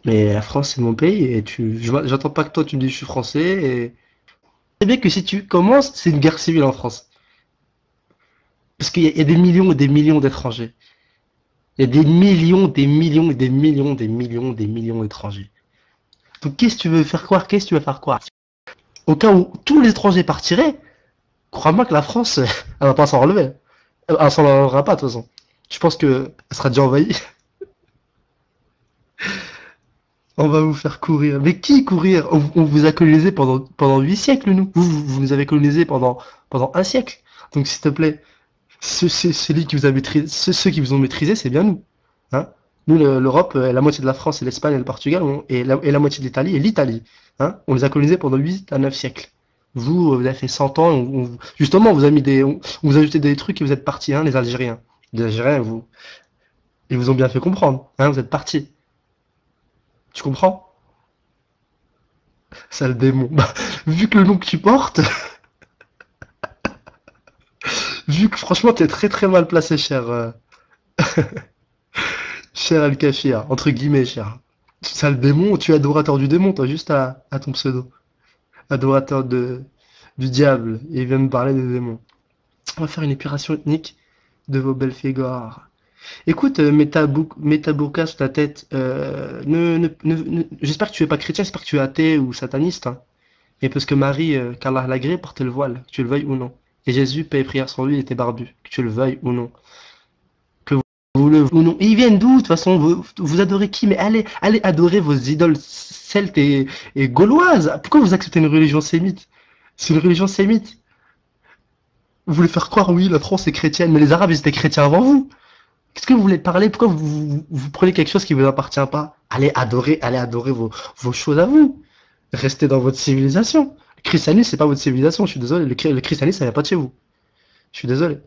Mais la France, c'est mon pays et j'attends pas que toi tu me dis je suis français et c'est bien que si tu commences, c'est une guerre civile en France. Parce qu'il y a des millions et des millions d'étrangers. Il y a des millions, des millions et des millions, des millions, des millions d'étrangers. Donc qu'est-ce que tu veux faire croire? Qu'est-ce que tu veux faire croire? Au cas où tous les étrangers partiraient, crois-moi que la France, elle va pas s'en relever. Elle s'en relèvera pas de toute façon. Je pense que elle sera déjà envahie. On va vous faire courir. Mais qui courir? On vous a colonisé pendant 8 siècles, nous. Vous nous avez colonisé pendant un siècle. Donc s'il te plaît, celui qui vous a maîtrisé, ceux qui vous ont maîtrisé, c'est bien nous. Hein, nous, l'Europe, la moitié de la France et l'Espagne et le Portugal, et la moitié de l'Italie et l'Italie. Hein, on les a colonisés pendant 8 à 9 siècles. Vous, vous avez fait 100 ans, justement, on vous a mis on vous a ajouté des trucs et vous êtes partis, hein, les Algériens. Les Algériens, ils vous ont bien fait comprendre, hein, vous êtes partis. Tu comprends? Sale démon. Bah, vu que le nom que tu portes, vu que franchement t'es très très mal placé, cher Al-Kafir, entre guillemets, cher. Sale démon, tu es adorateur du démon, toi, juste à ton pseudo. Adorateur du diable, et il vient me parler des démons. On va faire une épuration ethnique de vos belles figures. Écoute, mets ta burqa sur ta tête. J'espère que tu es pas chrétien, j'espère que tu es athée ou sataniste. Hein. Et parce que Marie, qu'Allah l'agrée, portait le voile, que tu le veuilles ou non. Et Jésus, paix et prière sur lui, il était barbu, que tu le veuilles ou non. Que vous le ou non. Et ils viennent d'où, de toute façon, vous adorez qui? Mais allez adorer vos idoles celtes et gauloises. Pourquoi vous acceptez une religion sémite? C'est une religion sémite. Vous voulez faire croire, oui, la France est chrétienne, mais les Arabes, ils étaient chrétiens avant vous. Qu'est-ce que vous voulez parler? Pourquoi vous prenez quelque chose qui vous appartient pas? Allez adorer vos choses à vous. Restez dans votre civilisation. Le christianisme, c'est pas votre civilisation, je suis désolé. Le christianisme, ça vient pas de chez vous. Je suis désolé.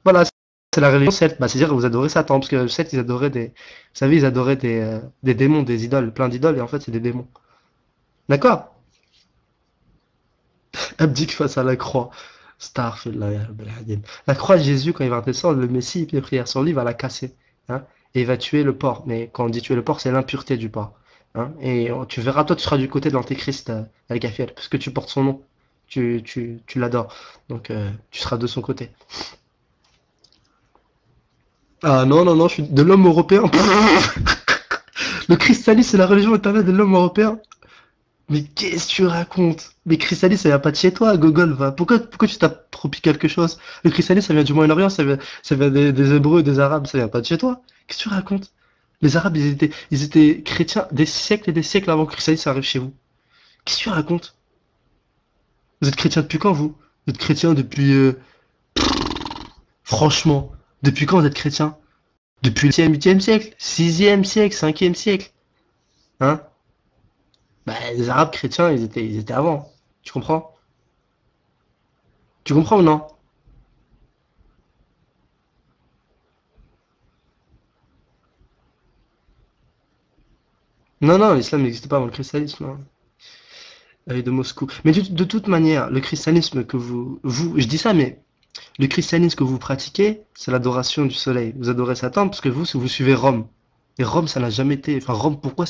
Voilà, c'est la religion celte. Bah, c'est-à-dire que vous adorez Satan, parce que les Celtes, ils adoraient des. Vous savez, ils adoraient des démons, des idoles, plein d'idoles, et en fait, c'est des démons. D'accord? Abdique face à la croix. Starfield, la croix de Jésus, quand il va descendre, le Messie, puis les prières sur lui, il va la casser. Hein, et il va tuer le porc. Mais quand on dit tuer le porc, c'est l'impureté du porc. Hein, et tu verras, toi, tu seras du côté de l'antéchrist, Al-Gafiel, parce que tu portes son nom. Tu l'adores. Donc, tu seras de son côté. Ah non, non, non, je suis de l'homme européen. Le christianisme, c'est la religion éternelle de l'homme européen. Mais qu'est-ce que tu racontes? Mais christianisme, ça vient pas de chez toi, Gogol, va. Pourquoi tu t'appropries quelque chose? Le christianisme, ça vient du Moyen-Orient, ça vient des Hébreux, des Arabes, ça vient pas de chez toi. Qu'est-ce que tu racontes? Les Arabes, ils étaient chrétiens des siècles et des siècles avant que le christianisme arrive chez vous. Qu'est-ce que tu racontes? Vous êtes chrétien depuis quand, vous? Vous êtes chrétien depuis, franchement, depuis quand vous êtes chrétien? Depuis le 7e, 8e siècle? 6e siècle? 5e siècle? Hein? Bah, les Arabes chrétiens, ils étaient avant. Tu comprends? Tu comprends ou non? Non, non, l'islam n'existe pas avant le christianisme, hein, de Moscou. Mais de toute manière, le christianisme que je dis ça, mais le christianisme que vous pratiquez, c'est l'adoration du soleil. Vous adorez Satan parce que vous suivez Rome. Et Rome, ça n'a jamais été. Enfin, Rome, pourquoi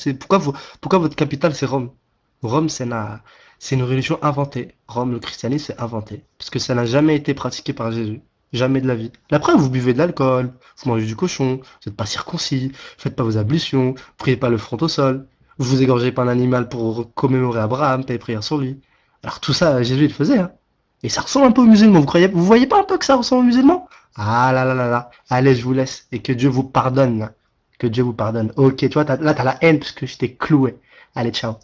votre capitale c'est Rome? Rome, c'est une religion inventée. Rome, le christianisme, c'est inventé. Parce que ça n'a jamais été pratiqué par Jésus. Jamais de la vie. La preuve, vous buvez de l'alcool, vous mangez du cochon, vous n'êtes pas circoncis, faites pas vos ablutions, vous priez pas le front au sol, vous égorgez pas un animal pour commémorer Abraham, paix et prière sur lui. Alors tout ça, Jésus, il le faisait, hein. Et ça ressemble un peu aux musulmans, vous voyez pas un peu que ça ressemble aux musulmans? Ah là là là là. Allez, je vous laisse. Et que Dieu vous pardonne. Que Dieu vous pardonne. Ok, tu vois, là, t'as la haine parce que je t'ai cloué. Allez, ciao.